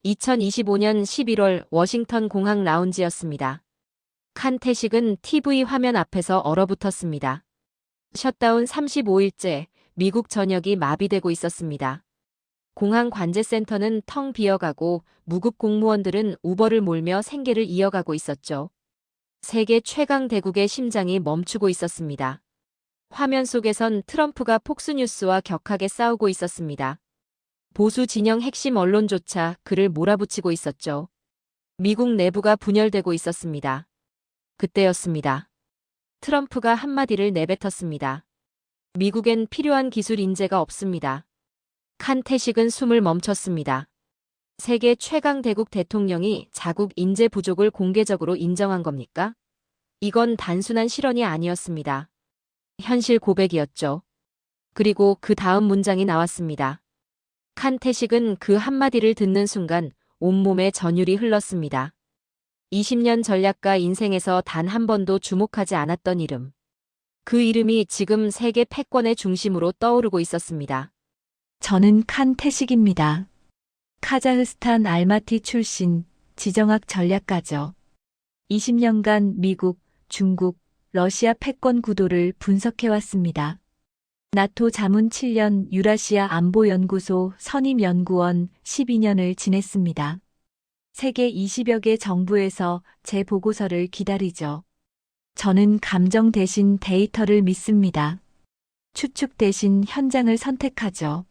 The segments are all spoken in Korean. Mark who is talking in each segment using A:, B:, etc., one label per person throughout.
A: 2025년 11월 워싱턴 공항 라운지였습니다. 칸 태식은 TV 화면 앞에서 얼어붙었습니다. 셧다운 35일째 미국 전역이 마비되고 있었습니다. 공항 관제센터는 텅 비어가고 무급 공무원들은 우버를 몰며 생계를 이어가고 있었죠. 세계 최강 대국의 심장이 멈추고 있었습니다. 화면 속에선 트럼프가 폭스뉴스와 격하게 싸우고 있었습니다. 보수 진영 핵심 언론조차 그를 몰아붙이고 있었죠. 미국 내부가 분열되고 있었습니다. 그때였습니다. 트럼프가 한마디를 내뱉었습니다. 미국엔 필요한 기술 인재가 없습니다. 칸 태식은 숨을 멈췄습니다. 세계 최강 대국 대통령이 자국 인재 부족을 공개적으로 인정한 겁니까? 이건 단순한 실언이 아니었습니다. 현실 고백이었죠. 그리고 그 다음 문장이 나왔습니다. 칸 태식은 그 한마디를 듣는 순간 온몸에 전율이 흘렀습니다. 20년 전략가 인생에서 단 한 번도 주목하지 않았던 이름. 그 이름이 지금 세계 패권의 중심으로 떠오르고 있었습니다.
B: 저는 칸 태식입니다. 카자흐스탄 알마티 출신 지정학 전략가죠. 20년간 미국, 중국, 러시아 패권 구도를 분석해왔습니다. 나토 자문 7년 유라시아 안보연구소 선임연구원 12년을 지냈습니다. 세계 20여 개 정부에서 제 보고서를 기다리죠. 저는 감정 대신 데이터를 믿습니다. 추측 대신 현장을 선택하죠.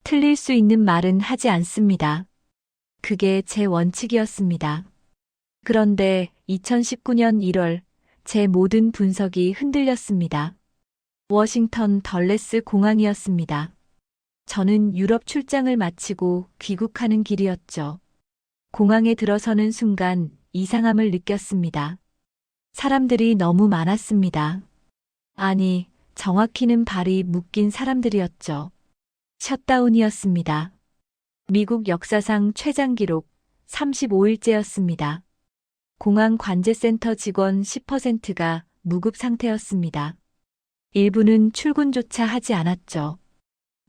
B: 틀릴 수 있는 말은 하지 않습니다. 그게 제 원칙이었습니다. 그런데 2019년 1월 제 모든 분석이 흔들렸습니다. 워싱턴 덜레스 공항이었습니다. 저는 유럽 출장을 마치고 귀국하는 길이었죠. 공항에 들어서는 순간 이상함을 느꼈습니다. 사람들이 너무 많았습니다. 아니, 정확히는 발이 묶인 사람들이었죠. 셧다운이었습니다. 미국 역사상 최장 기록 35일째였습니다. 공항 관제센터 직원 10%가 무급 상태였습니다. 일부는 출근조차 하지 않았죠.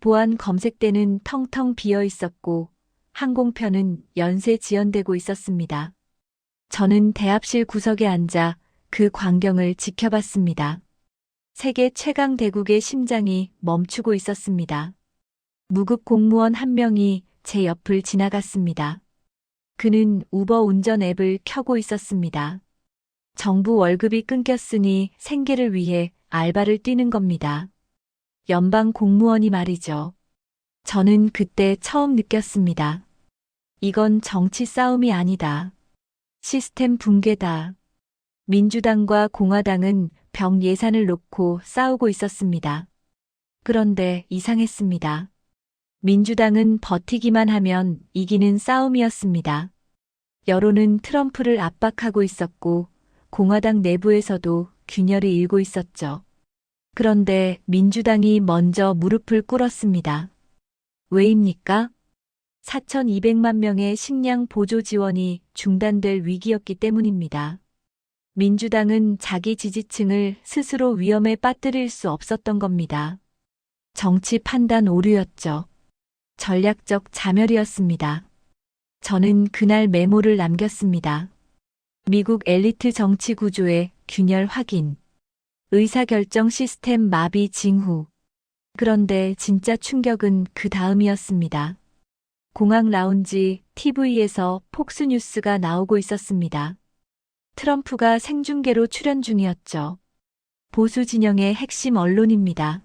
B: 보안 검색대는 텅텅 비어 있었고 항공편은 연쇄 지연되고 있었습니다. 저는 대합실 구석에 앉아 그 광경을 지켜봤습니다. 세계 최강 대국의 심장이 멈추고 있었습니다. 무급 공무원 한 명이 제 옆을 지나갔습니다. 그는 우버 운전 앱을 켜고 있었습니다. 정부 월급이 끊겼으니 생계를 위해 알바를 뛰는 겁니다. 연방 공무원이 말이죠. 저는 그때 처음 느꼈습니다. 이건 정치 싸움이 아니다. 시스템 붕괴다. 민주당과 공화당은 병 예산을 놓고 싸우고 있었습니다. 그런데 이상했습니다. 민주당은 버티기만 하면 이기는 싸움이었습니다. 여론은 트럼프를 압박하고 있었고 공화당 내부에서도 균열이 일고 있었죠. 그런데 민주당이 먼저 무릎을 꿇었습니다. 왜입니까? 4,200만 명의 식량 보조 지원이 중단될 위기였기 때문입니다. 민주당은 자기 지지층을 스스로 위험에 빠뜨릴 수 없었던 겁니다. 정치 판단 오류였죠. 전략적 자멸이었습니다. 저는 그날 메모를 남겼습니다. 미국 엘리트 정치 구조의 균열 확인. 의사결정 시스템 마비 징후. 그런데 진짜 충격은 그 다음이었습니다. 공항 라운지 TV에서 폭스뉴스가 나오고 있었습니다. 트럼프가 생중계로 출연 중이었죠. 보수 진영의 핵심 언론입니다.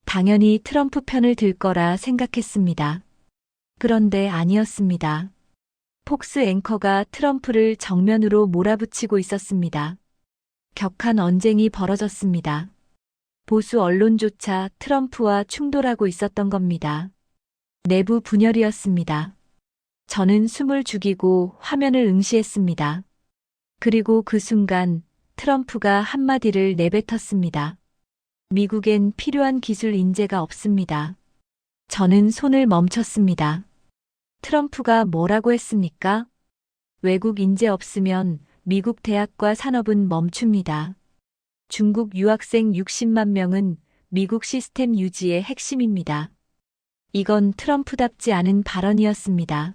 B: 당연히 트럼프 편을 들 거라 생각했습니다. 그런데 아니었습니다. 폭스 앵커가 트럼프를 정면으로 몰아붙이고 있었습니다. 격한 언쟁이 벌어졌습니다. 보수 언론조차 트럼프와 충돌하고 있었던 겁니다. 내부 분열이었습니다. 저는 숨을 죽이고 화면을 응시했습니다. 그리고 그 순간 트럼프가 한마디를 내뱉었습니다. 미국엔 필요한 기술 인재가 없습니다. 저는 손을 멈췄습니다. 트럼프가 뭐라고 했습니까? 외국 인재 없으면 미국 대학과 산업은 멈춥니다. 중국 유학생 60만 명은 미국 시스템 유지의 핵심입니다. 이건 트럼프답지 않은 발언이었습니다.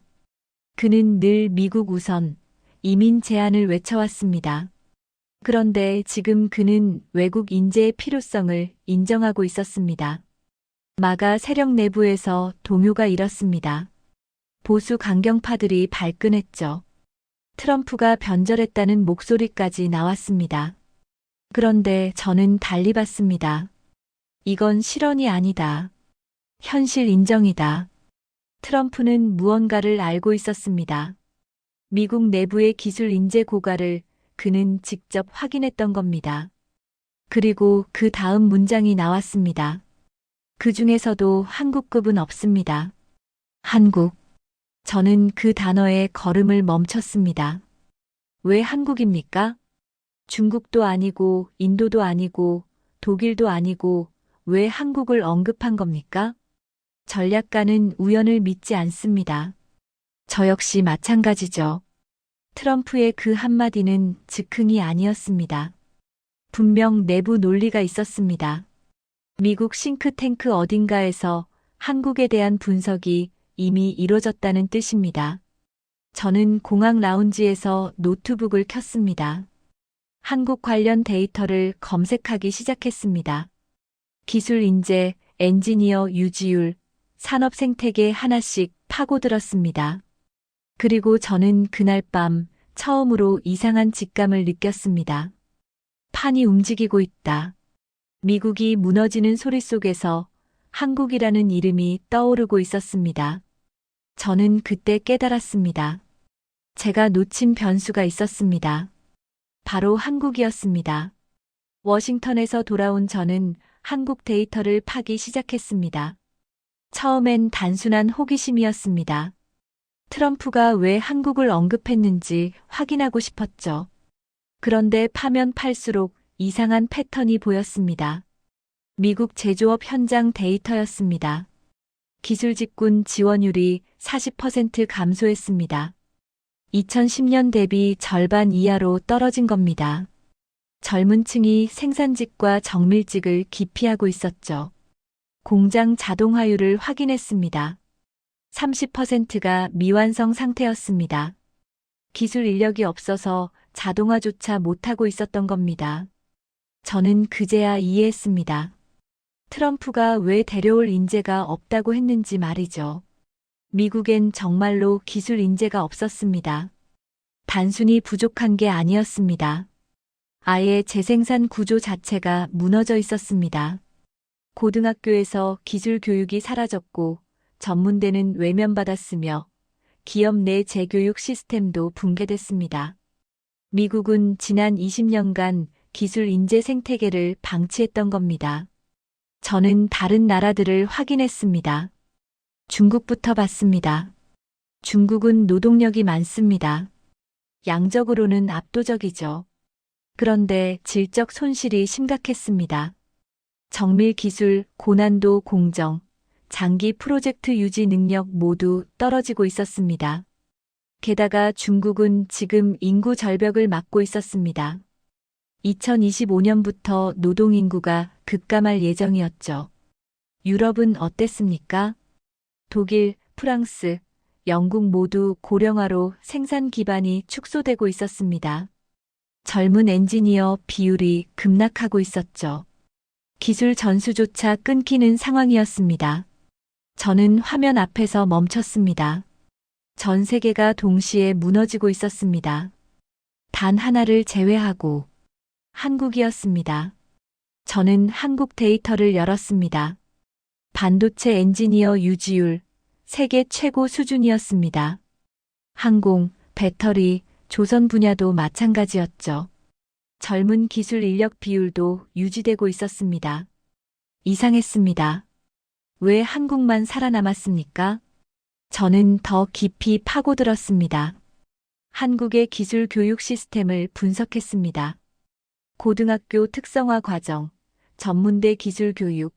B: 그는 늘 미국 우선, 이민 제한을 외쳐왔습니다. 그런데 지금 그는 외국 인재의 필요성을 인정하고 있었습니다. 마가 세력 내부에서 동요가 일었습니다. 보수 강경파들이 발끈했죠. 트럼프가 변절했다는 목소리까지 나왔습니다. 그런데 저는 달리 봤습니다. 이건 실언이 아니다. 현실 인정이다. 트럼프는 무언가를 알고 있었습니다. 미국 내부의 기술 인재 고갈을 그는 직접 확인했던 겁니다. 그리고 그 다음 문장이 나왔습니다. 그 중에서도 한국급은 없습니다. 한국. 저는 그 단어에 걸음을 멈췄습니다. 왜 한국입니까? 중국도 아니고 인도도 아니고 독일도 아니고 왜 한국을 언급한 겁니까? 전략가는 우연을 믿지 않습니다. 저 역시 마찬가지죠. 트럼프의 그 한마디는 즉흥이 아니었습니다. 분명 내부 논리가 있었습니다. 미국 싱크탱크 어딘가에서 한국에 대한 분석이 이미 이루어졌다는 뜻입니다. 저는 공항 라운지에서 노트북을 켰습니다. 한국 관련 데이터를 검색하기 시작했습니다. 기술 인재, 엔지니어 유지율, 산업 생태계 하나씩 파고들었습니다. 그리고 저는 그날 밤 처음으로 이상한 직감을 느꼈습니다. 판이 움직이고 있다. 미국이 무너지는 소리 속에서 한국이라는 이름이 떠오르고 있었습니다. 저는 그때 깨달았습니다. 제가 놓친 변수가 있었습니다. 바로 한국이었습니다. 워싱턴에서 돌아온 저는 한국 데이터를 파기 시작했습니다. 처음엔 단순한 호기심이었습니다. 트럼프가 왜 한국을 언급했는지 확인하고 싶었죠. 그런데 파면 팔수록 이상한 패턴이 보였습니다. 미국 제조업 현장 데이터였습니다. 기술 직군 지원율이 40% 감소했습니다. 2010년 대비 절반 이하로 떨어진 겁니다. 젊은 층이 생산직과 정밀직을 기피하고 있었죠. 공장 자동화율을 확인했습니다. 30%가 미완성 상태였습니다. 기술 인력이 없어서 자동화조차 못하고 있었던 겁니다. 저는 그제야 이해했습니다. 트럼프가 왜 데려올 인재가 없다고 했는지 말이죠. 미국엔 정말로 기술 인재가 없었습니다. 단순히 부족한 게 아니었습니다. 아예 재생산 구조 자체가 무너져 있었습니다. 고등학교에서 기술 교육이 사라졌고 전문대는 외면받았으며 기업 내 재교육 시스템도 붕괴됐습니다. 미국은 지난 20년간 기술 인재 생태계를 방치했던 겁니다. 저는 다른 나라들을 확인했습니다. 중국부터 봤습니다. 중국은 노동력이 많습니다. 양적으로는 압도적이죠. 그런데 질적 손실이 심각했습니다. 정밀 기술, 고난도 공정, 장기 프로젝트 유지 능력 모두 떨어지고 있었습니다. 게다가 중국은 지금 인구 절벽을 맞고 있었습니다. 2025년부터 노동인구가 급감할 예정이었죠. 유럽은 어땠습니까? 독일, 프랑스, 영국 모두 고령화로 생산 기반이 축소되고 있었습니다. 젊은 엔지니어 비율이 급락하고 있었죠. 기술 전수조차 끊기는 상황이었습니다. 저는 화면 앞에서 멈췄습니다. 전 세계가 동시에 무너지고 있었습니다. 단 하나를 제외하고 한국이었습니다. 저는 한국 데이터를 열었습니다. 반도체 엔지니어 유지율 세계 최고 수준이었습니다. 항공, 배터리, 조선 분야도 마찬가지였죠. 젊은 기술 인력 비율도 유지되고 있었습니다. 이상했습니다. 왜 한국만 살아남았습니까? 저는 더 깊이 파고들었습니다. 한국의 기술 교육 시스템을 분석했습니다. 고등학교 특성화 과정, 전문대 기술 교육,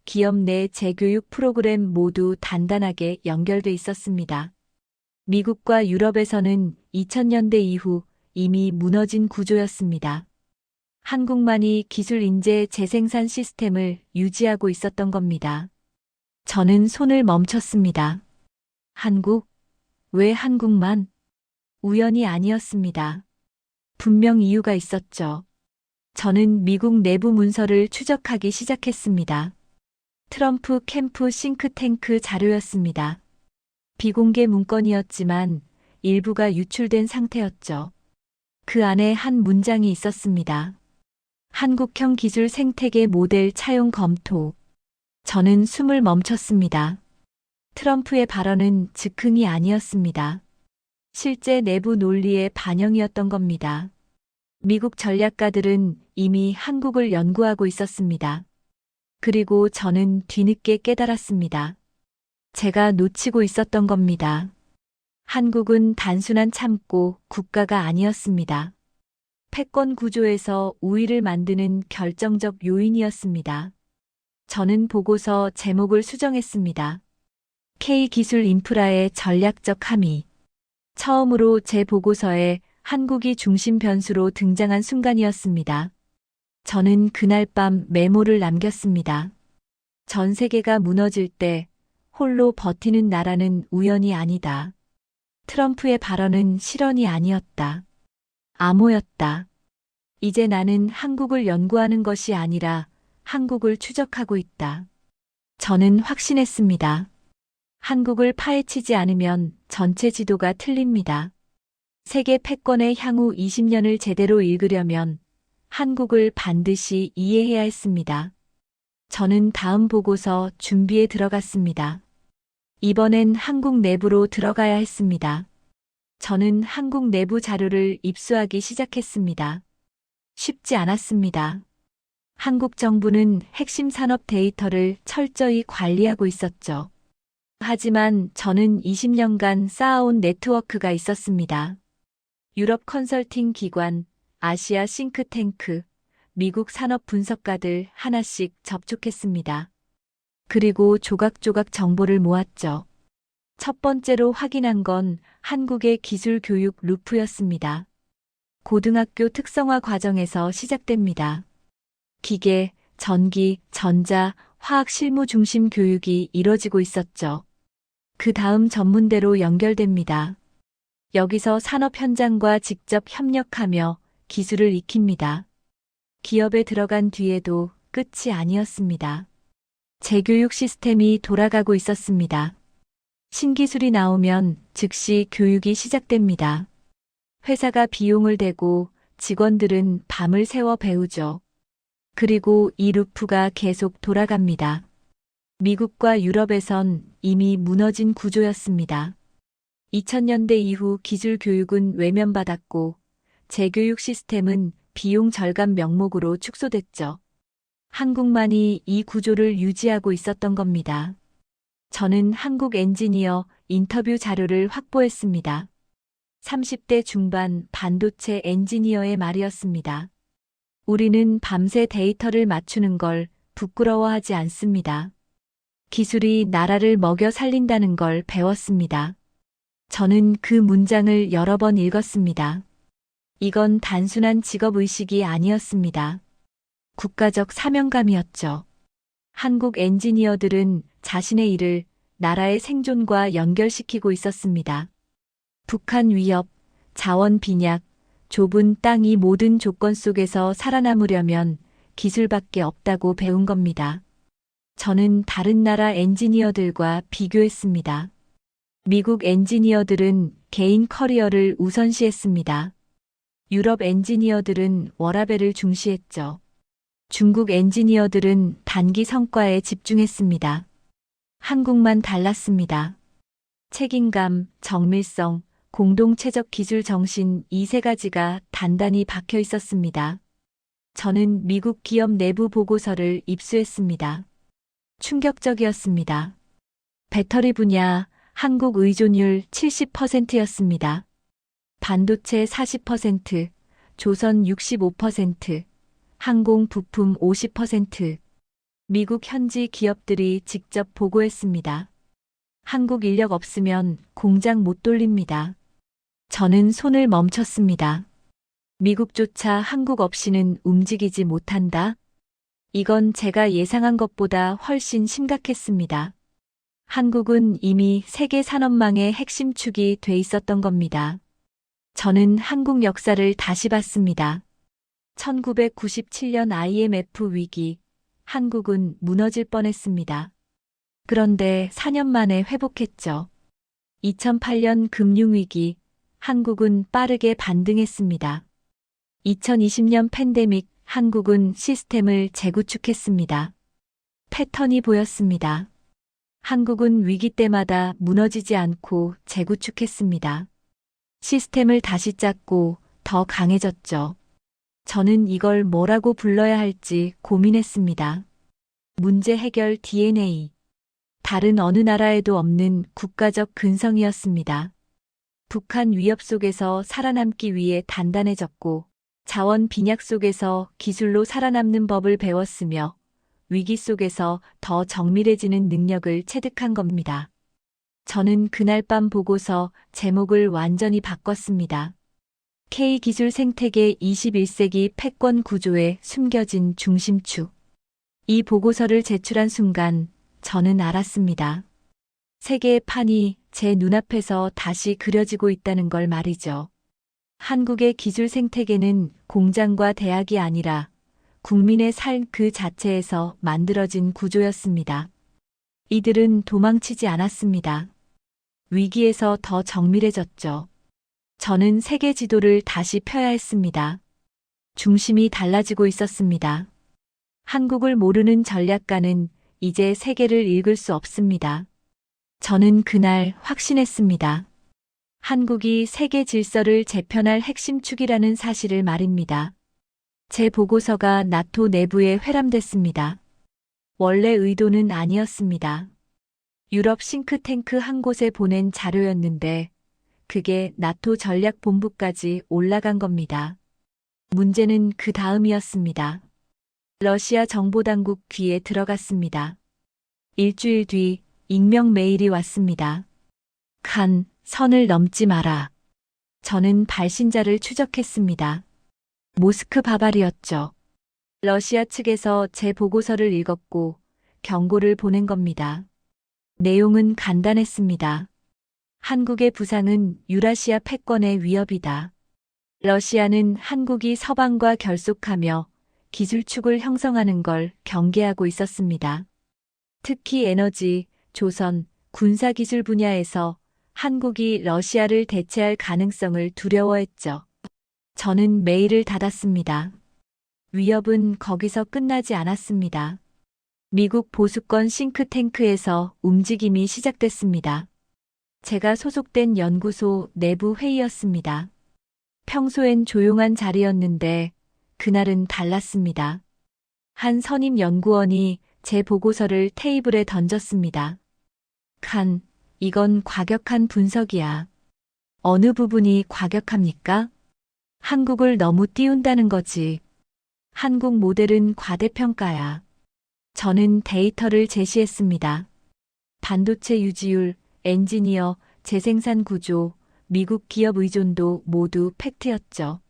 B: 기업 내 재교육 프로그램 모두 단단하게 연결돼 있었습니다. 미국과 유럽에서는 2000년대 이후 이미 무너진 구조였습니다. 한국만이 기술 인재 재생산 시스템을 유지하고 있었던 겁니다. 저는 손을 멈췄습니다. 한국? 왜 한국만? 우연이 아니었습니다. 분명 이유가 있었죠. 저는 미국 내부 문서를 추적하기 시작했습니다. 트럼프 캠프 싱크탱크 자료였습니다. 비공개 문건이었지만 일부가 유출된 상태였죠. 그 안에 한 문장이 있었습니다. 한국형 기술 생태계 모델 차용 검토. 저는 숨을 멈췄습니다. 트럼프의 발언은 즉흥이 아니었습니다. 실제 내부 논리의 반영이었던 겁니다. 미국 전략가들은 이미 한국을 연구하고 있었습니다. 그리고 저는 뒤늦게 깨달았습니다. 제가 놓치고 있었던 겁니다. 한국은 단순한 참고 국가가 아니었습니다. 패권 구조에서 우위를 만드는 결정적 요인이었습니다. 저는 보고서 제목을 수정했습니다. K기술 인프라의 전략적 함의. 처음으로 제 보고서에 한국이 중심 변수로 등장한 순간이었습니다. 저는 그날 밤 메모를 남겼습니다. 전 세계가 무너질 때 홀로 버티는 나라는 우연이 아니다. 트럼프의 발언은 실언이 아니었다. 암호였다. 이제 나는 한국을 연구하는 것이 아니라 한국을 추적하고 있다. 저는 확신했습니다. 한국을 파헤치지 않으면 전체 지도가 틀립니다. 세계 패권의 향후 20년을 제대로 읽으려면 한국을 반드시 이해해야 했습니다. 저는 다음 보고서 준비에 들어갔습니다. 이번엔 한국 내부로 들어가야 했습니다. 저는 한국 내부 자료를 입수하기 시작했습니다. 쉽지 않았습니다. 한국 정부는 핵심 산업 데이터를 철저히 관리하고 있었죠. 하지만 저는 20년간 쌓아온 네트워크가 있었습니다. 유럽 컨설팅 기관, 아시아 싱크탱크, 미국 산업 분석가들 하나씩 접촉했습니다. 그리고 조각조각 정보를 모았죠. 첫 번째로 확인한 건 한국의 기술 교육 루프였습니다. 고등학교 특성화 과정에서 시작됩니다. 기계, 전기, 전자, 화학 실무 중심 교육이 이뤄지고 있었죠. 그 다음 전문대로 연결됩니다. 여기서 산업 현장과 직접 협력하며 기술을 익힙니다. 기업에 들어간 뒤에도 끝이 아니었습니다. 재교육 시스템이 돌아가고 있었습니다. 신기술이 나오면 즉시 교육이 시작됩니다. 회사가 비용을 대고 직원들은 밤을 새워 배우죠. 그리고 이 루프가 계속 돌아갑니다. 미국과 유럽에선 이미 무너진 구조였습니다. 2000년대 이후 기술 교육은 외면받았고 재교육 시스템은 비용 절감 명목으로 축소됐죠. 한국만이 이 구조를 유지하고 있었던 겁니다. 저는 한국 엔지니어 인터뷰 자료를 확보했습니다. 30대 중반 반도체 엔지니어의 말이었습니다. 우리는 밤새 데이터를 맞추는 걸 부끄러워하지 않습니다. 기술이 나라를 먹여 살린다는 걸 배웠습니다. 저는 그 문장을 여러 번 읽었습니다. 이건 단순한 직업의식이 아니었습니다. 국가적 사명감이었죠. 한국 엔지니어들은 자신의 일을 나라의 생존과 연결시키고 있었습니다. 북한 위협, 자원 빈약, 좁은 땅 이 모든 조건 속에서 살아남으려면 기술밖에 없다고 배운 겁니다. 저는 다른 나라 엔지니어들과 비교했습니다. 미국 엔지니어들은 개인 커리어를 우선시했습니다. 유럽 엔지니어들은 워라밸을 중시했죠. 중국 엔지니어들은 단기 성과에 집중했습니다. 한국만 달랐습니다. 책임감, 정밀성, 공동체적 기술 정신 이 세 가지가 단단히 박혀 있었습니다. 저는 미국 기업 내부 보고서를 입수했습니다. 충격적이었습니다. 배터리 분야 한국 의존율 70%였습니다. 반도체 40%, 조선 65%, 항공 부품 50%. 미국 현지 기업들이 직접 보고했습니다. 한국 인력 없으면 공장 못 돌립니다. 저는 손을 멈췄습니다. 미국조차 한국 없이는 움직이지 못한다? 이건 제가 예상한 것보다 훨씬 심각했습니다. 한국은 이미 세계 산업망의 핵심 축이 돼 있었던 겁니다. 저는 한국 역사를 다시 봤습니다. 1997년 IMF 위기, 한국은 무너질 뻔했습니다. 그런데 4년 만에 회복했죠. 2008년 금융위기, 한국은 빠르게 반등했습니다. 2020년 팬데믹, 한국은 시스템을 재구축했습니다. 패턴이 보였습니다. 한국은 위기 때마다 무너지지 않고 재구축했습니다. 시스템을 다시 짰고 더 강해졌죠. 저는 이걸 뭐라고 불러야 할지 고민했습니다. 문제 해결 DNA. 다른 어느 나라에도 없는 국가적 근성이었습니다. 북한 위협 속에서 살아남기 위해 단단해졌고 자원 빈약 속에서 기술로 살아남는 법을 배웠으며 위기 속에서 더 정밀해지는 능력을 체득한 겁니다. 저는 그날 밤 보고서 제목을 완전히 바꿨습니다. K기술 생태계 21세기 패권 구조에 숨겨진 중심축. 이 보고서를 제출한 순간 저는 알았습니다. 세계의 판이 제 눈앞에서 다시 그려지고 있다는 걸 말이죠. 한국의 기술 생태계는 공장과 대학이 아니라 국민의 삶 그 자체에서 만들어진 구조였습니다. 이들은 도망치지 않았습니다. 위기에서 더 정밀해졌죠. 저는 세계 지도를 다시 펴야 했습니다. 중심이 달라지고 있었습니다. 한국을 모르는 전략가는 이제 세계를 읽을 수 없습니다. 저는 그날 확신했습니다. 한국이 세계 질서를 재편할 핵심 축이라는 사실을 말입니다. 제 보고서가 나토 내부에 회람됐습니다. 원래 의도는 아니었습니다. 유럽 싱크탱크 한 곳에 보낸 자료였는데 그게 나토 전략본부까지 올라간 겁니다. 문제는 그 다음이었습니다. 러시아 정보당국 귀에 들어갔습니다. 일주일 뒤 익명 메일이 왔습니다. 칸, 선을 넘지 마라. 저는 발신자를 추적했습니다. 모스크 바발이었죠. 러시아 측에서 제 보고서를 읽었고 경고를 보낸 겁니다. 내용은 간단했습니다. 한국의 부상은 유라시아 패권의 위협이다. 러시아는 한국이 서방과 결속하며 기술축을 형성하는 걸 경계하고 있었습니다. 특히 에너지, 조선, 군사기술 분야에서 한국이 러시아를 대체할 가능성을 두려워했죠. 저는 메일을 닫았습니다. 위협은 거기서 끝나지 않았습니다. 미국 보수권 싱크탱크에서 움직임이 시작됐습니다. 제가 소속된 연구소 내부 회의였습니다. 평소엔 조용한 자리였는데 그날은 달랐습니다. 한 선임 연구원이 제 보고서를 테이블에 던졌습니다. 칸, 이건 과격한 분석이야. 어느 부분이 과격합니까? 한국을 너무 띄운다는 거지. 한국 모델은 과대평가야. 저는 데이터를 제시했습니다. 반도체 유지율, 엔지니어, 재생산 구조, 미국 기업 의존도 모두 팩트였죠.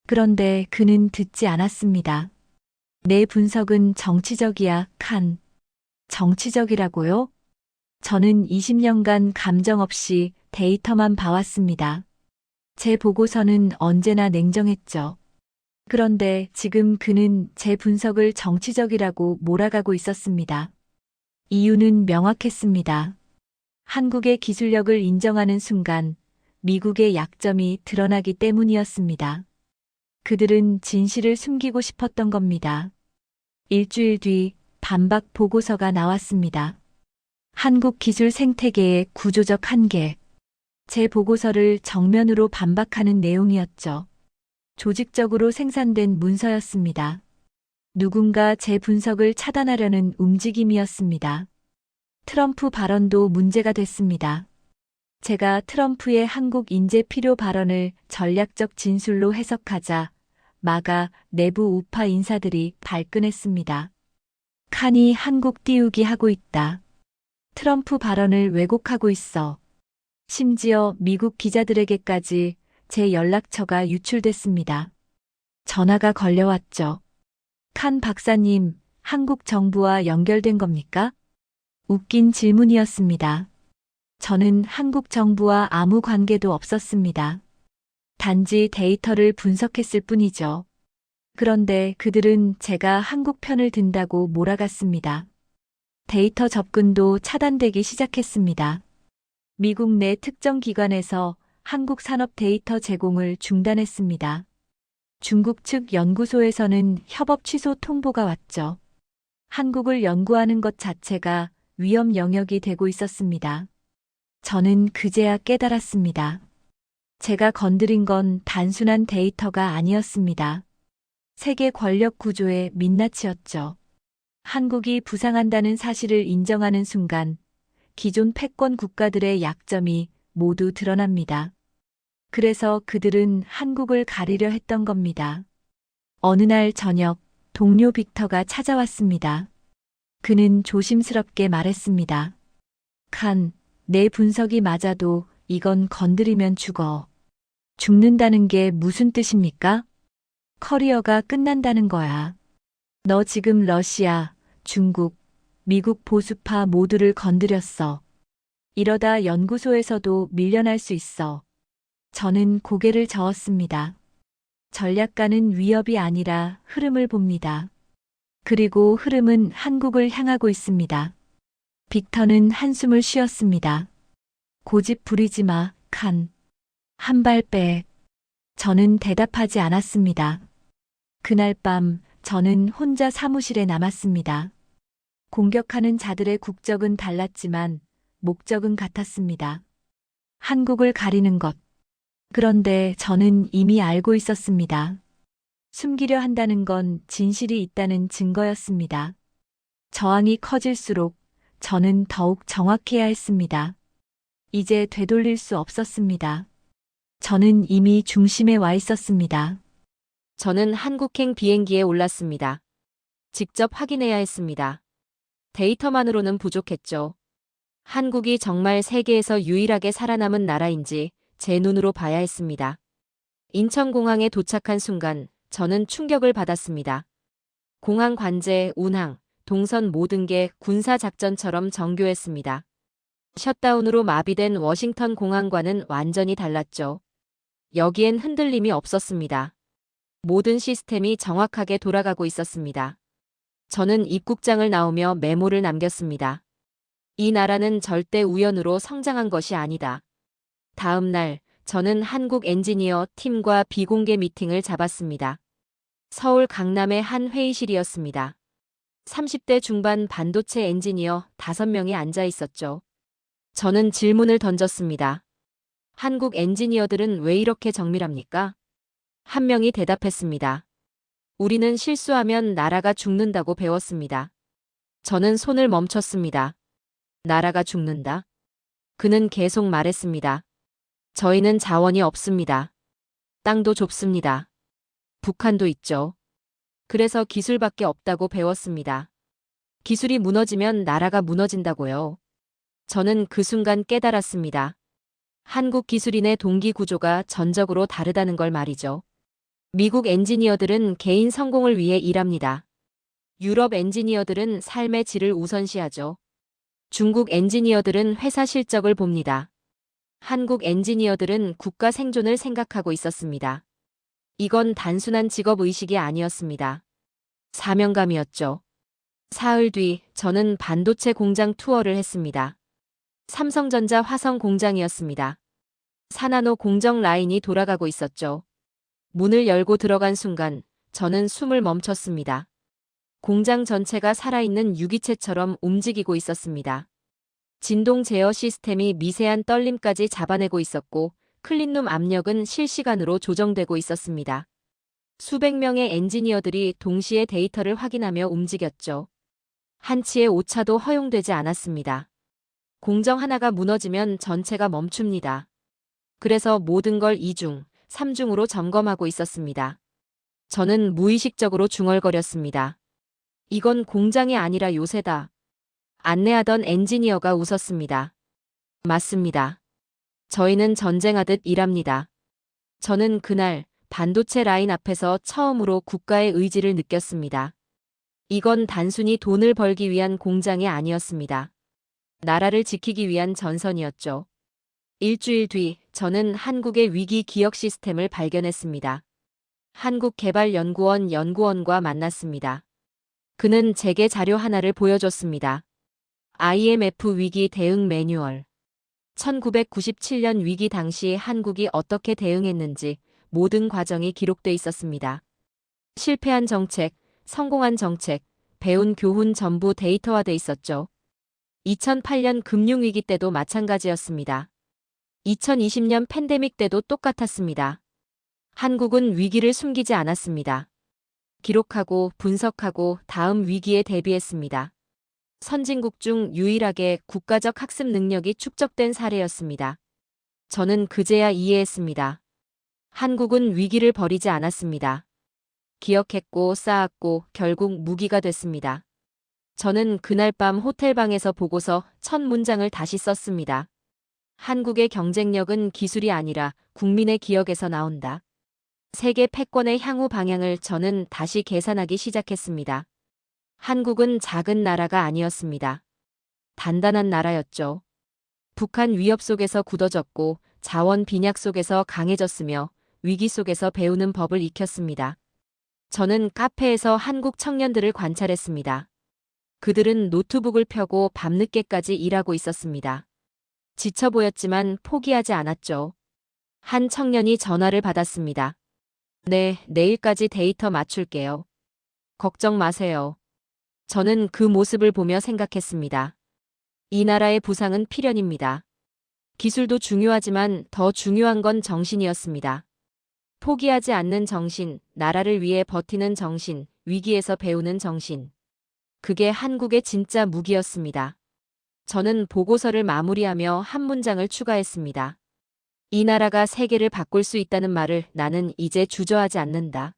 B: 그런데 그는 듣지 않았습니다. 내 분석은 정치적이야, 칸. 정치적이라고요? 저는 20년간 감정 없이 데이터만 봐왔습니다. 제 보고서는 언제나 냉정했죠. 그런데 지금 그는 제 분석을 정치적이라고 몰아가고 있었습니다. 이유는 명확했습니다. 한국의 기술력을 인정하는 순간 미국의 약점이 드러나기 때문이었습니다. 그들은 진실을 숨기고 싶었던 겁니다. 일주일 뒤 반박 보고서가 나왔습니다. 한국 기술 생태계의 구조적 한계. 제 보고서를 정면으로 반박하는 내용이었죠. 조직적으로 생산된 문서였습니다. 누군가 제 분석을 차단하려는 움직임이었습니다. 트럼프 발언도 문제가 됐습니다. 제가 트럼프의 한국 인재 필요 발언을 전략적 진술로 해석하자 마가 내부 우파 인사들이 발끈했습니다. 칸이 한국 띄우기 하고 있다. 트럼프 발언을 왜곡하고 있어. 심지어 미국 기자들에게까지 제 연락처가 유출됐습니다. 전화가 걸려왔죠. 칸 박사님, 한국 정부와 연결된 겁니까? 웃긴 질문이었습니다. 저는 한국 정부와 아무 관계도 없었습니다. 단지 데이터를 분석했을 뿐이죠. 그런데 그들은 제가 한국 편을 든다고 몰아갔습니다. 데이터 접근도 차단되기 시작했습니다. 미국 내 특정 기관에서 한국 산업 데이터 제공을 중단했습니다. 중국 측 연구소에서는 협업 취소 통보가 왔죠. 한국을 연구하는 것 자체가 위험 영역이 되고 있었습니다. 저는 그제야 깨달았습니다. 제가 건드린 건 단순한 데이터가 아니었습니다. 세계 권력 구조의 민낯이었죠. 한국이 부상한다는 사실을 인정하는 순간 기존 패권 국가들의 약점이 모두 드러납니다. 그래서 그들은 한국을 가리려 했던 겁니다. 어느 날 저녁 동료 빅터가 찾아왔습니다. 그는 조심스럽게 말했습니다. 칸, 내 분석이 맞아도 이건 건드리면 죽어. 죽는다는 게 무슨 뜻입니까? 커리어가 끝난다는 거야. 너 지금 러시아, 중국, 미국 보수파 모두를 건드렸어. 이러다 연구소에서도 밀려날 수 있어. 저는 고개를 저었습니다. 전략가는 위협이 아니라 흐름을 봅니다. 그리고 흐름은 한국을 향하고 있습니다. 빅터는 한숨을 쉬었습니다. 고집 부리지 마, 칸. 한 발 빼. 저는 대답하지 않았습니다. 그날 밤 저는 혼자 사무실에 남았습니다. 공격하는 자들의 국적은 달랐지만 목적은 같았습니다. 한국을 가리는 것. 그런데 저는 이미 알고 있었습니다. 숨기려 한다는 건 진실이 있다는 증거였습니다. 저항이 커질수록 저는 더욱 정확해야 했습니다. 이제 되돌릴 수 없었습니다. 저는 이미 중심에 와 있었습니다.
A: 저는 한국행 비행기에 올랐습니다. 직접 확인해야 했습니다. 데이터만으로는 부족했죠. 한국이 정말 세계에서 유일하게 살아남은 나라인지 제 눈으로 봐야 했습니다. 인천공항에 도착한 순간 저는 충격을 받았습니다. 공항 관제, 운항, 동선 모든 게 군사작전처럼 정교했습니다. 셧다운으로 마비된 워싱턴 공항과는 완전히 달랐죠. 여기엔 흔들림이 없었습니다. 모든 시스템이 정확하게 돌아가고 있었습니다. 저는 입국장을 나오며 메모를 남겼습니다. 이 나라는 절대 우연으로 성장한 것이 아니다. 다음 날, 저는 한국 엔지니어 팀과 비공개 미팅을 잡았습니다. 서울 강남의 한 회의실이었습니다. 30대 중반 반도체 엔지니어 5명이 앉아 있었죠. 저는 질문을 던졌습니다. 한국 엔지니어들은 왜 이렇게 정밀합니까? 한 명이 대답했습니다. 우리는 실수하면 나라가 죽는다고 배웠습니다. 저는 손을 멈췄습니다. 나라가 죽는다? 그는 계속 말했습니다. 저희는 자원이 없습니다. 땅도 좁습니다. 북한도 있죠. 그래서 기술밖에 없다고 배웠습니다. 기술이 무너지면 나라가 무너진다고요. 저는 그 순간 깨달았습니다. 한국 기술인의 동기 구조가 전적으로 다르다는 걸 말이죠. 미국 엔지니어들은 개인 성공을 위해 일합니다. 유럽 엔지니어들은 삶의 질을 우선시하죠. 중국 엔지니어들은 회사 실적을 봅니다. 한국 엔지니어들은 국가 생존을 생각하고 있었습니다. 이건 단순한 직업의식이 아니었습니다. 사명감이었죠. 사흘 뒤 저는 반도체 공장 투어를 했습니다. 삼성전자 화성 공장이었습니다. 4나노 공정 라인이 돌아가고 있었죠. 문을 열고 들어간 순간 저는 숨을 멈췄습니다. 공장 전체가 살아있는 유기체처럼 움직이고 있었습니다. 진동 제어 시스템이 미세한 떨림까지 잡아내고 있었고 클린룸 압력은 실시간으로 조정되고 있었습니다. 수백 명의 엔지니어들이 동시에 데이터를 확인하며 움직였죠. 한치의 오차도 허용되지 않았습니다. 공정 하나가 무너지면 전체가 멈춥니다. 그래서 모든 걸 2중, 3중으로 점검하고 있었습니다. 저는 무의식적으로 중얼거렸습니다. 이건 공장이 아니라 요새다. 안내하던 엔지니어가 웃었습니다. 맞습니다. 저희는 전쟁하듯 일합니다. 저는 그날 반도체 라인 앞에서 처음으로 국가의 의지를 느꼈습니다. 이건 단순히 돈을 벌기 위한 공장이 아니었습니다. 나라를 지키기 위한 전선이었죠. 일주일 뒤 저는 한국의 위기 기억 시스템을 발견했습니다. 한국개발연구원 연구원과 만났습니다. 그는 제게 자료 하나를 보여줬습니다. IMF 위기 대응 매뉴얼. 1997년 위기 당시 한국이 어떻게 대응했는지 모든 과정이 기록돼 있었습니다. 실패한 정책, 성공한 정책, 배운 교훈 전부 데이터화돼 있었죠. 2008년 금융위기 때도 마찬가지였습니다. 2020년 팬데믹 때도 똑같았습니다. 한국은 위기를 숨기지 않았습니다. 기록하고 분석하고 다음 위기에 대비했습니다. 선진국 중 유일하게 국가적 학습 능력이 축적된 사례였습니다. 저는 그제야 이해했습니다. 한국은 위기를 버리지 않았습니다. 기억했고 쌓았고 결국 무기가 됐습니다. 저는 그날 밤 호텔방에서 보고서 첫 문장을 다시 썼습니다. 한국의 경쟁력은 기술이 아니라 국민의 기억에서 나온다. 세계 패권의 향후 방향을 저는 다시 계산하기 시작했습니다. 한국은 작은 나라가 아니었습니다. 단단한 나라였죠. 북한 위협 속에서 굳어졌고 자원 빈약 속에서 강해졌으며 위기 속에서 배우는 법을 익혔습니다. 저는 카페에서 한국 청년들을 관찰했습니다. 그들은 노트북을 펴고 밤늦게까지 일하고 있었습니다. 지쳐 보였지만 포기하지 않았죠. 한 청년이 전화를 받았습니다. 네, 내일까지 데이터 맞출게요. 걱정 마세요. 저는 그 모습을 보며 생각했습니다. 이 나라의 부상은 필연입니다. 기술도 중요하지만 더 중요한 건 정신이었습니다. 포기하지 않는 정신, 나라를 위해 버티는 정신, 위기에서 배우는 정신. 그게 한국의 진짜 무기였습니다. 저는 보고서를 마무리하며 한 문장을 추가했습니다. 이 나라가 세계를 바꿀 수 있다는 말을 나는 이제 주저하지 않는다.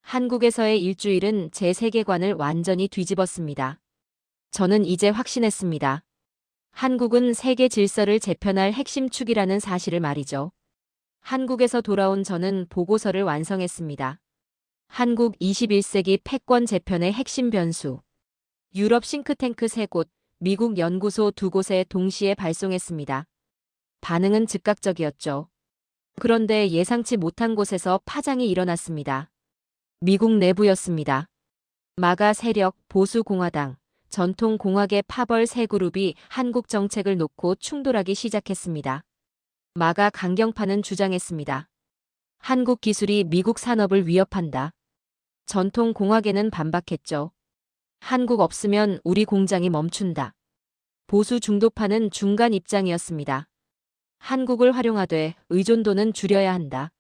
A: 한국에서의 일주일은 제 세계관을 완전히 뒤집었습니다. 저는 이제 확신했습니다. 한국은 세계 질서를 재편할 핵심 축이라는 사실을 말이죠. 한국에서 돌아온 저는 보고서를 완성했습니다. 한국 21세기 패권 재편의 핵심 변수. 유럽 싱크탱크 3곳, 미국 연구소 2곳에 동시에 발송했습니다. 반응은 즉각적이었죠. 그런데 예상치 못한 곳에서 파장이 일어났습니다. 미국 내부였습니다. 마가 세력, 보수공화당, 전통공화계 파벌 세 그룹이 한국 정책을 놓고 충돌하기 시작했습니다. 마가 강경파는 주장했습니다. 한국 기술이 미국 산업을 위협한다. 전통공화계는 반박했죠. 한국 없으면 우리 공장이 멈춘다. 보수 중도파는 중간 입장이었습니다. 한국을 활용하되 의존도는 줄여야 한다.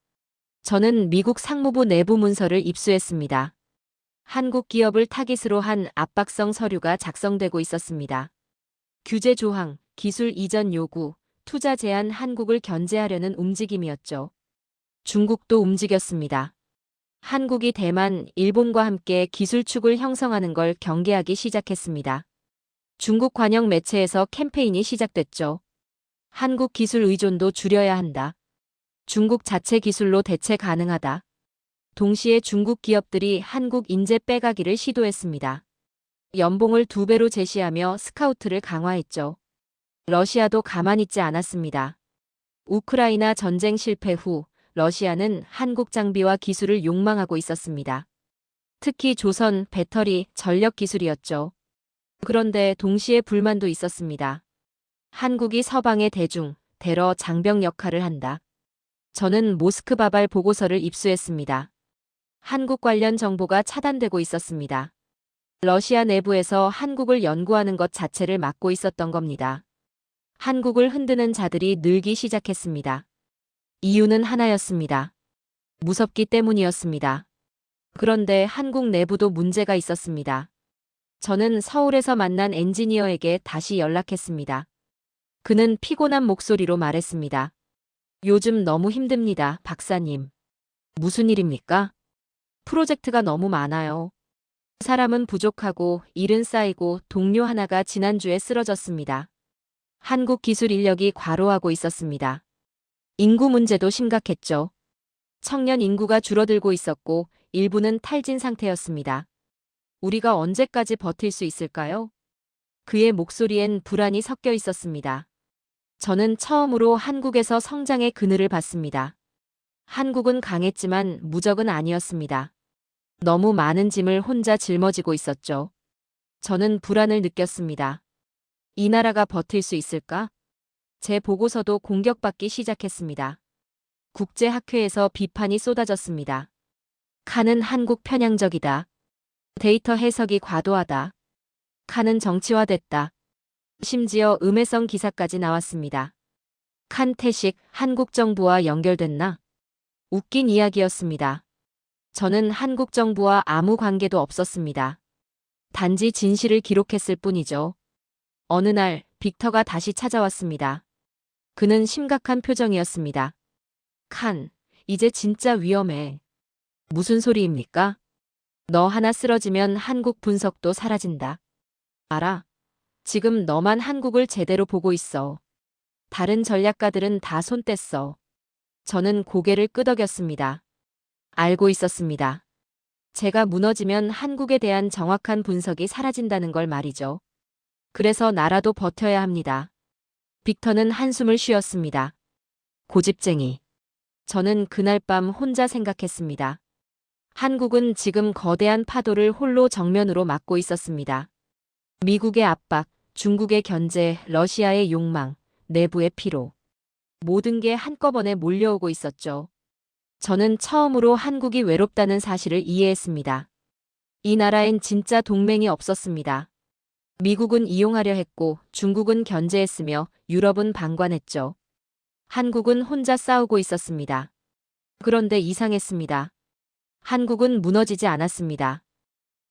A: 저는 미국 상무부 내부 문서를 입수했습니다. 한국 기업을 타깃으로 한 압박성 서류가 작성되고 있었습니다. 규제 조항, 기술 이전 요구, 투자 제한 한국을 견제하려는 움직임이었죠. 중국도 움직였습니다. 한국이 대만, 일본과 함께 기술축을 형성하는 걸 경계하기 시작했습니다. 중국 관영 매체에서 캠페인이 시작됐죠. 한국 기술 의존도 줄여야 한다. 중국 자체 기술로 대체 가능하다. 동시에 중국 기업들이 한국 인재 빼가기를 시도했습니다. 연봉을 2배로 제시하며 스카우트를 강화했죠. 러시아도 가만히 있지 않았습니다. 우크라이나 전쟁 실패 후 러시아는 한국 장비와 기술을 욕망하고 있었습니다. 특히 조선, 배터리, 전력 기술이었죠. 그런데 동시에 불만도 있었습니다. 한국이 서방의 대중, 대러 장벽 역할을 한다. 저는 모스크바발 보고서를 입수했습니다. 한국 관련 정보가 차단되고 있었습니다. 러시아 내부에서 한국을 연구하는 것 자체를 막고 있었던 겁니다. 한국을 흔드는 자들이 늘기 시작했습니다. 이유는 하나였습니다. 무섭기 때문이었습니다. 그런데 한국 내부도 문제가 있었습니다. 저는 서울에서 만난 엔지니어에게 다시 연락했습니다. 그는 피곤한 목소리로 말했습니다. 요즘 너무 힘듭니다, 박사님. 무슨 일입니까? 프로젝트가 너무 많아요. 사람은 부족하고 일은 쌓이고 동료 하나가 지난주에 쓰러졌습니다. 한국 기술 인력이 과로하고 있었습니다. 인구 문제도 심각했죠. 청년 인구가 줄어들고 있었고 일부는 탈진 상태였습니다. 우리가 언제까지 버틸 수 있을까요? 그의 목소리엔 불안이 섞여 있었습니다. 저는 처음으로 한국에서 성장의 그늘을 봤습니다. 한국은 강했지만 무적은 아니었습니다. 너무 많은 짐을 혼자 짊어지고 있었죠. 저는 불안을 느꼈습니다. 이 나라가 버틸 수 있을까? 제 보고서도 공격받기 시작했습니다. 국제학회에서 비판이 쏟아졌습니다. 칸은 한국 편향적이다. 데이터 해석이 과도하다. 칸은 정치화됐다. 심지어 음해성 기사까지 나왔습니다. 칸 태식 한국 정부와 연결됐나? 웃긴 이야기였습니다. 저는 한국 정부와 아무 관계도 없었습니다. 단지 진실을 기록했을 뿐이죠. 어느 날 빅터가 다시 찾아왔습니다. 그는 심각한 표정이었습니다. 칸, 이제 진짜 위험해. 무슨 소리입니까? 너 하나 쓰러지면 한국 분석도 사라진다. 알아? 지금 너만 한국을 제대로 보고 있어. 다른 전략가들은 다 손 뗐어. 저는 고개를 끄덕였습니다. 알고 있었습니다. 제가 무너지면 한국에 대한 정확한 분석이 사라진다는 걸 말이죠. 그래서 나라도 버텨야 합니다. 빅터는 한숨을 쉬었습니다. 고집쟁이. 저는 그날 밤 혼자 생각했습니다. 한국은 지금 거대한 파도를 홀로 정면으로 맞고 있었습니다. 미국의 압박, 중국의 견제, 러시아의 욕망, 내부의 피로. 모든 게 한꺼번에 몰려오고 있었죠. 저는 처음으로 한국이 외롭다는 사실을 이해했습니다. 이 나라엔 진짜 동맹이 없었습니다. 미국은 이용하려 했고 중국은 견제했으며 유럽은 방관했죠. 한국은 혼자 싸우고 있었습니다. 그런데 이상했습니다. 한국은 무너지지 않았습니다.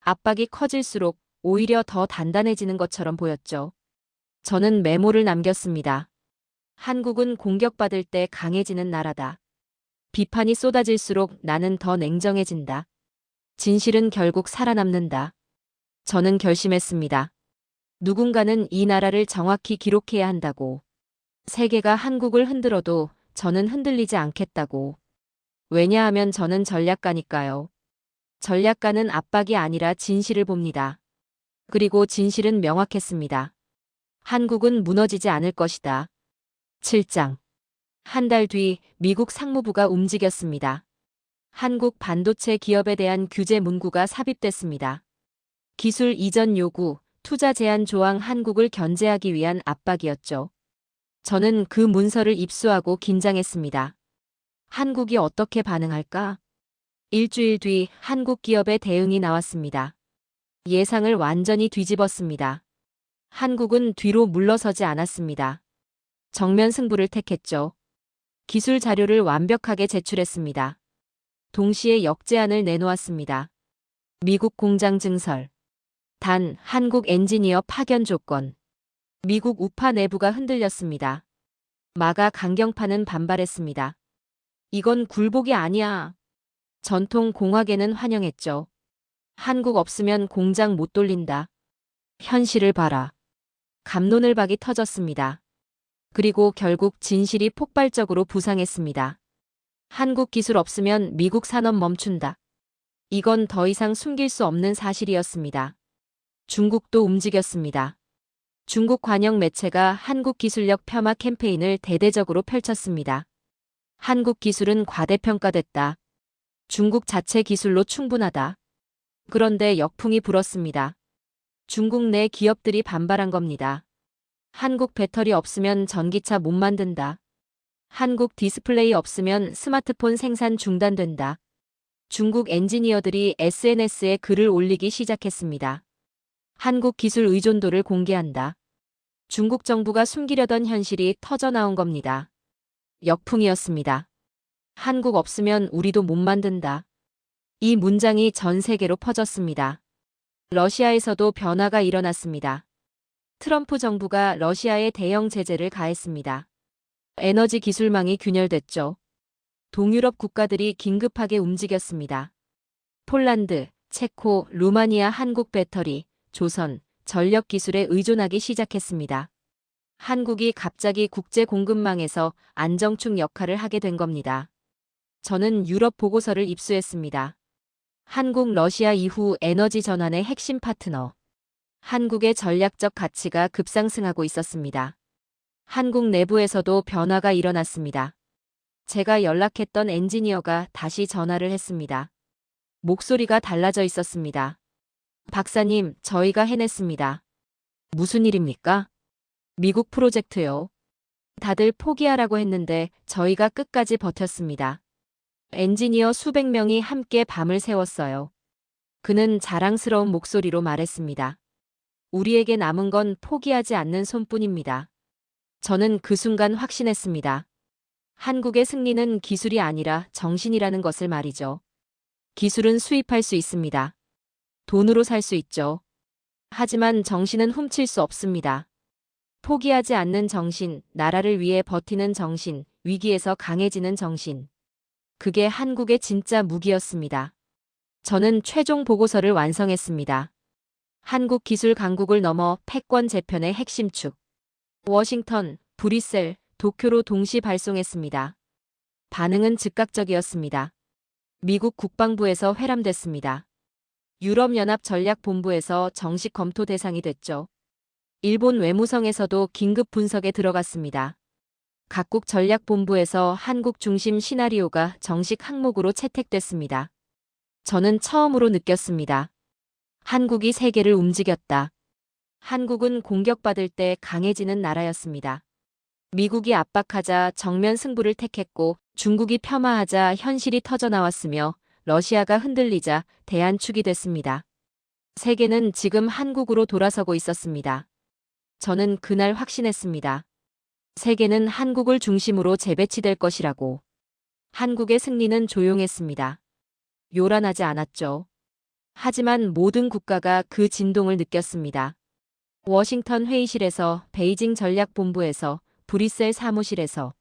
A: 압박이 커질수록 오히려 더 단단해지는 것처럼 보였죠. 저는 메모를 남겼습니다. 한국은 공격받을 때 강해지는 나라다. 비판이 쏟아질수록 나는 더 냉정해진다. 진실은 결국 살아남는다. 저는 결심했습니다. 누군가는 이 나라를 정확히 기록해야 한다고. 세계가 한국을 흔들어도 저는 흔들리지 않겠다고. 왜냐하면 저는 전략가니까요. 전략가는 압박이 아니라 진실을 봅니다. 그리고 진실은 명확했습니다. 한국은 무너지지 않을 것이다. 7장. 한 달 뒤 미국 상무부가 움직였습니다. 한국 반도체 기업에 대한 규제 문구가 삽입됐습니다. 기술 이전 요구, 투자 제한 조항 한국을 견제하기 위한 압박이었죠. 저는 그 문서를 입수하고 긴장했습니다. 한국이 어떻게 반응할까? 일주일 뒤 한국 기업의 대응이 나왔습니다. 예상을 완전히 뒤집었습니다. 한국은 뒤로 물러서지 않았습니다. 정면 승부를 택했죠. 기술 자료를 완벽하게 제출했습니다. 동시에 역제안을 내놓았습니다. 미국 공장 증설. 단 한국 엔지니어 파견 조건. 미국 우파 내부가 흔들렸습니다. 마가 강경파는 반발했습니다. 이건 굴복이 아니야. 전통 공화계는 환영했죠. 한국 없으면 공장 못 돌린다. 현실을 봐라. 갑론을박이 터졌습니다. 그리고 결국 진실이 폭발적으로 부상했습니다. 한국 기술 없으면 미국 산업 멈춘다. 이건 더 이상 숨길 수 없는 사실이었습니다. 중국도 움직였습니다. 중국 관영 매체가 한국 기술력 폄하 캠페인을 대대적으로 펼쳤습니다. 한국 기술은 과대평가됐다. 중국 자체 기술로 충분하다. 그런데 역풍이 불었습니다. 중국 내 기업들이 반발한 겁니다. 한국 배터리 없으면 전기차 못 만든다. 한국 디스플레이 없으면 스마트폰 생산 중단된다. 중국 엔지니어들이 SNS에 글을 올리기 시작했습니다. 한국 기술 의존도를 공개한다. 중국 정부가 숨기려던 현실이 터져나온 겁니다. 역풍이었습니다. 한국 없으면 우리도 못 만든다. 이 문장이 전 세계로 퍼졌습니다. 러시아에서도 변화가 일어났습니다. 트럼프 정부가 러시아에 대형 제재를 가했습니다. 에너지 기술망이 균열됐죠. 동유럽 국가들이 긴급하게 움직였습니다. 폴란드, 체코, 루마니아 한국 배터리, 조선, 전력 기술에 의존하기 시작했습니다. 한국이 갑자기 국제 공급망에서 안정축 역할을 하게 된 겁니다. 저는 유럽 보고서를 입수했습니다. 한국 러시아 이후 에너지 전환의 핵심 파트너. 한국의 전략적 가치가 급상승하고 있었습니다. 한국 내부에서도 변화가 일어났습니다. 제가 연락했던 엔지니어가 다시 전화를 했습니다. 목소리가 달라져 있었습니다. 박사님, 저희가 해냈습니다. 무슨 일입니까? 미국 프로젝트요. 다들 포기하라고 했는데 저희가 끝까지 버텼습니다. 엔지니어 수백 명이 함께 밤을 새웠어요. 그는 자랑스러운 목소리로 말했습니다. 우리에게 남은 건 포기하지 않는 손뿐입니다. 저는 그 순간 확신했습니다. 한국의 승리는 기술이 아니라 정신이라는 것을 말이죠. 기술은 수입할 수 있습니다. 돈으로 살 수 있죠. 하지만 정신은 훔칠 수 없습니다. 포기하지 않는 정신, 나라를 위해 버티는 정신, 위기에서 강해지는 정신. 그게 한국의 진짜 무기였습니다. 저는 최종 보고서를 완성했습니다. 한국 기술 강국을 넘어 패권 재편의 핵심 축. 워싱턴, 브뤼셀, 도쿄로 동시 발송했습니다. 반응은 즉각적이었습니다. 미국 국방부에서 회람됐습니다. 유럽연합 전략본부에서 정식 검토 대상이 됐죠. 일본 외무성에서도 긴급 분석에 들어갔습니다. 각국 전략본부에서 한국 중심 시나리오가 정식 항목으로 채택됐습니다. 저는 처음으로 느꼈습니다. 한국이 세계를 움직였다. 한국은 공격받을 때 강해지는 나라였습니다. 미국이 압박하자 정면 승부를 택했고 중국이 폄하하자 현실이 터져나왔으며 러시아가 흔들리자 대안축이 됐습니다. 세계는 지금 한국으로 돌아서고 있었습니다. 저는 그날 확신했습니다. 세계는 한국을 중심으로 재배치될 것이라고. 한국의 승리는 조용했습니다. 요란하지 않았죠. 하지만 모든 국가가 그 진동을 느꼈습니다. 워싱턴 회의실에서, 베이징 전략본부에서, 브뤼셀 사무실에서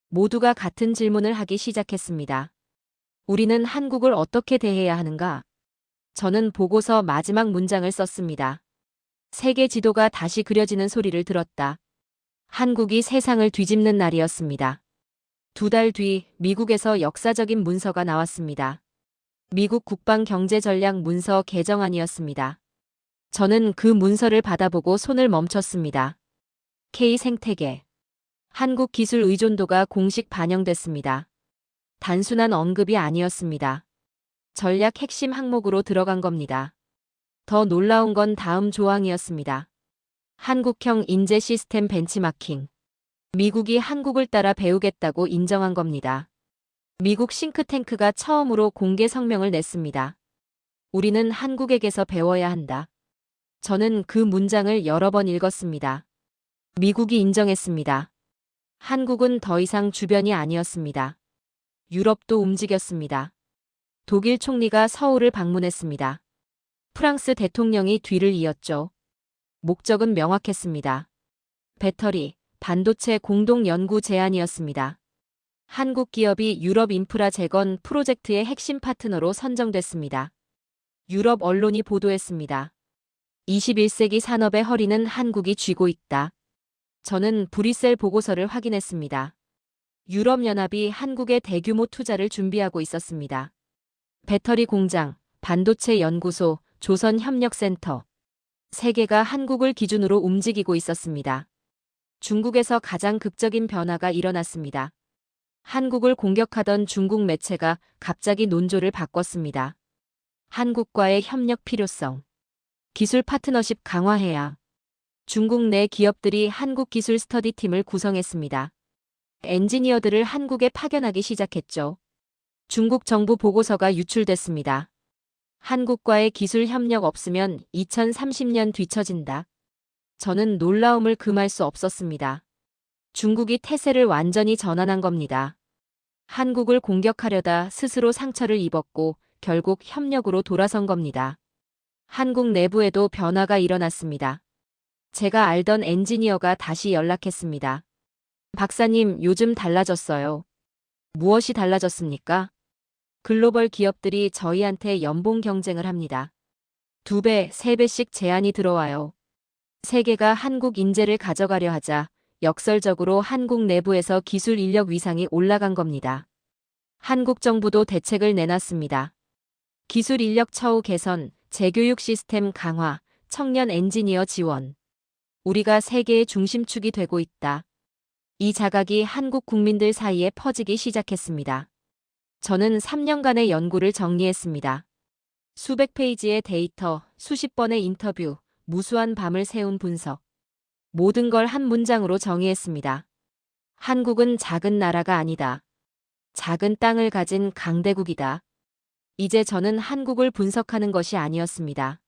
A: 모두가 같은 질문을 하기 시작했습니다. 우리는 한국을 어떻게 대해야 하는가? 저는 보고서 마지막 문장을 썼습니다. 세계 지도가 다시 그려지는 소리를 들었다. 한국이 세상을 뒤집는 날이었습니다. 2달 뒤 미국에서 역사적인 문서가 나왔습니다. 미국 국방경제전략 문서 개정안이었습니다. 저는 그 문서를 받아보고 손을 멈췄습니다. K생태계. 한국 기술 의존도가 공식 반영됐습니다. 단순한 언급이 아니었습니다. 전략 핵심 항목으로 들어간 겁니다. 더 놀라운 건 다음 조항이었습니다. 한국형 인재 시스템 벤치마킹. 미국이 한국을 따라 배우겠다고 인정한 겁니다. 미국 싱크탱크가 처음으로 공개 성명을 냈습니다. 우리는 한국에게서 배워야 한다. 저는 그 문장을 여러 번 읽었습니다. 미국이 인정했습니다. 한국은 더 이상 주변이 아니었습니다. 유럽도 움직였습니다. 독일 총리가 서울을 방문했습니다. 프랑스 대통령이 뒤를 이었죠. 목적은 명확했습니다. 배터리, 반도체 공동 연구 제안이었습니다. 한국 기업이 유럽 인프라 재건 프로젝트의 핵심 파트너로 선정됐습니다. 유럽 언론이 보도했습니다. 21세기 산업의 허리는 한국이 쥐고 있다. 저는 브뤼셀 보고서를 확인했습니다. 유럽연합이 한국의 대규모 투자를 준비하고 있었습니다. 배터리 공장, 반도체 연구소, 조선협력센터. 세계가 한국을 기준으로 움직이고 있었습니다. 중국에서 가장 극적인 변화가 일어났습니다. 한국을 공격하던 중국 매체가 갑자기 논조를 바꿨습니다. 한국과의 협력 필요성. 기술 파트너십 강화해야. 중국 내 기업들이 한국 기술 스터디팀을 구성했습니다. 엔지니어들을 한국에 파견하기 시작했죠. 중국 정부 보고서가 유출됐습니다. 한국과의 기술 협력 없으면 2030년 뒤처진다. 저는 놀라움을 금할 수 없었습니다. 중국이 태세를 완전히 전환한 겁니다. 한국을 공격하려다 스스로 상처를 입었고 결국 협력으로 돌아선 겁니다. 한국 내부에도 변화가 일어났습니다. 제가 알던 엔지니어가 다시 연락했습니다. 박사님, 요즘 달라졌어요. 무엇이 달라졌습니까? 글로벌 기업들이 저희한테 연봉 경쟁을 합니다. 2배, 3배씩 제안이 들어와요. 세계가 한국 인재를 가져가려 하자 역설적으로 한국 내부에서 기술 인력 위상이 올라간 겁니다. 한국 정부도 대책을 내놨습니다. 기술 인력 처우 개선, 재교육 시스템 강화, 청년 엔지니어 지원. 우리가 세계의 중심축이 되고 있다. 이 자각이 한국 국민들 사이에 퍼지기 시작했습니다. 저는 3년간의 연구를 정리했습니다. 수백 페이지의 데이터, 수십 번의 인터뷰, 무수한 밤을 새운 분석. 모든 걸 한 문장으로 정의했습니다. 한국은 작은 나라가 아니다. 작은 땅을 가진 강대국이다. 이제 저는 한국을 분석하는 것이 아니었습니다.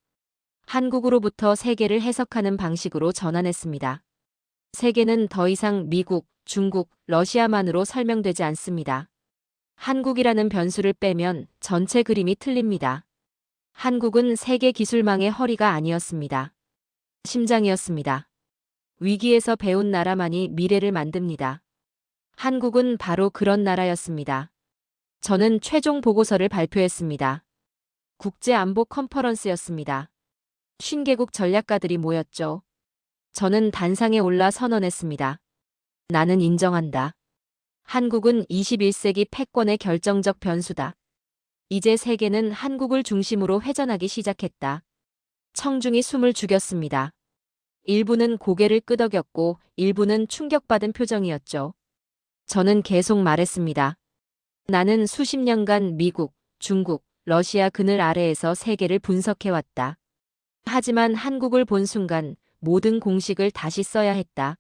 A: 한국으로부터 세계를 해석하는 방식으로 전환했습니다. 세계는 더 이상 미국, 중국, 러시아만으로 설명되지 않습니다. 한국이라는 변수를 빼면 전체 그림이 틀립니다. 한국은 세계 기술망의 허리가 아니었습니다. 심장이었습니다. 위기에서 배운 나라만이 미래를 만듭니다. 한국은 바로 그런 나라였습니다. 저는 최종 보고서를 발표했습니다. 국제안보 컨퍼런스였습니다. 50개국 전략가들이 모였죠. 저는 단상에 올라 선언했습니다. 나는 인정한다. 한국은 21세기 패권의 결정적 변수다. 이제 세계는 한국을 중심으로 회전하기 시작했다. 청중이 숨을 죽였습니다. 일부는 고개를 끄덕였고 일부는 충격받은 표정이었죠. 저는 계속 말했습니다. 나는 수십 년간 미국, 중국, 러시아 그늘 아래에서 세계를 분석해왔다. 하지만 한국을 본 순간 모든 공식을 다시 써야 했다.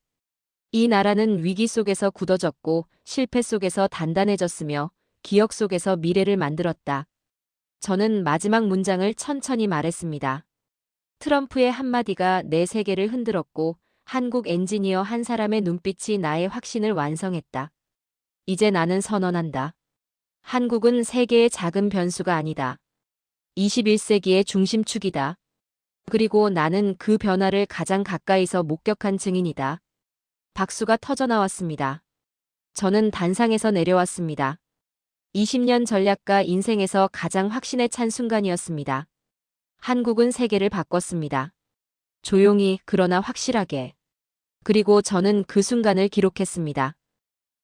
A: 이 나라는 위기 속에서 굳어졌고 실패 속에서 단단해졌으며 기억 속에서 미래를 만들었다. 저는 마지막 문장을 천천히 말했습니다. 트럼프의 한마디가 내 세계를 흔들었고 한국 엔지니어 한 사람의 눈빛이 나의 확신을 완성했다. 이제 나는 선언한다. 한국은 세계의 작은 변수가 아니다. 21세기의 중심축이다. 그리고 나는 그 변화를 가장 가까이서 목격한 증인이다. 박수가 터져나왔습니다. 저는 단상에서 내려왔습니다. 20년 전략가 인생에서 가장 확신에 찬 순간이었습니다. 한국은 세계를 바꿨습니다. 조용히 그러나 확실하게. 그리고 저는 그 순간을 기록했습니다.